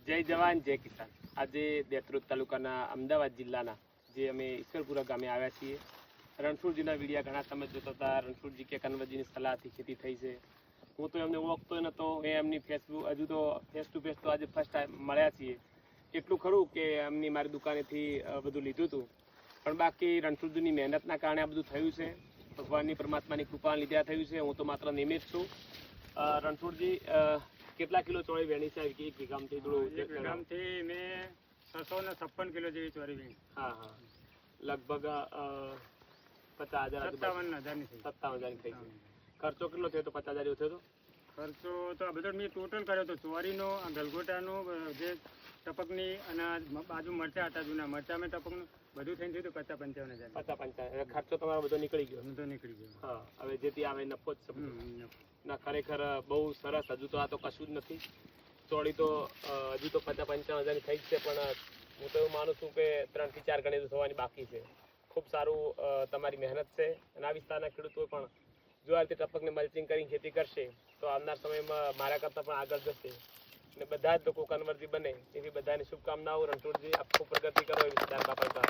જય જવાન જય કિસાન। આજે દેત્રોદ તાલુકાના અમદાવાદ જિલ્લાના જે અમે ઈશ્વરપુરા ગામે આવ્યા છીએ। રણછોડજીના વિડીયા ઘણા સમય જોતા હતા। રણછોડજી કે કન્વરજીની સલાહથી ખેતી થઈ છે। હું તો એમને ઓળખતો નહોતો, એમની ફેસબુક હજુ તો ફેસ ટુ ફેસ તો આજે ફર્સ્ટ ટાઈમ મળ્યા છીએ। એટલું ખરું કે એમની મારી દુકાનેથી બધું લીધું હતું, પણ બાકી રણછોડજીની મહેનતના કારણે આ બધું થયું છે। ભગવાનની પરમાત્માની કૃપા લીધે થયું છે। હું તો માત્ર નિમિત્ત છું। રણછોડજી કેટલા કિલો ચોળી વેણી છે એક વીઘામાંથી? એક વીઘામાંથી મેં 656 કિલો જેવી ચોરી વેણી। હા હા, લગભગ 50,000 57,000 ની 57,000 થઈ છે। ખર્ચો કેટલો થયો તો? 50,000 જેવો થયો તો ખર્ચો? તો આ બધો મેં ટોટલ કર્યો તો ચોરીનો, ગલગોટાનો, જે ટપકની અને બાજુ મરચા હતા જૂના મરચા મેં ટપકનું બધું થઈને થયું 50-55,000। 55,000 ખર્ચો તમારો બધો નીકળી ગયો? બધો નીકળી ગયો। હા, હવે જેથી આવે નફો જ છે। ના, ખરેખર બહુ સરસ। હજુ તો આ તો કશું જ નથી। ચોળી તો હજુ તો 50-55,000 થઈ જ છે, પણ હું તો એવું માનું છું કે 3 થી 4 ગણી થવાની બાકી છે। ખૂબ સારું તમારી મહેનત છે, અને આ વિસ્તારના ખેડૂતો પણ જો આ રીતે ટપકને મલ્ચિંગ કરીને ખેતી કરશે તો આવનાર સમયમાં મારા કરતાં પણ આગળ જશે, અને બધા જ લોકો કન્વર્જી બને એવી બધાની શુભકામનાઓ। રણછોડજી, આપ ખૂબ પ્રગતિ કરો એ વિસ્તાર બાપા।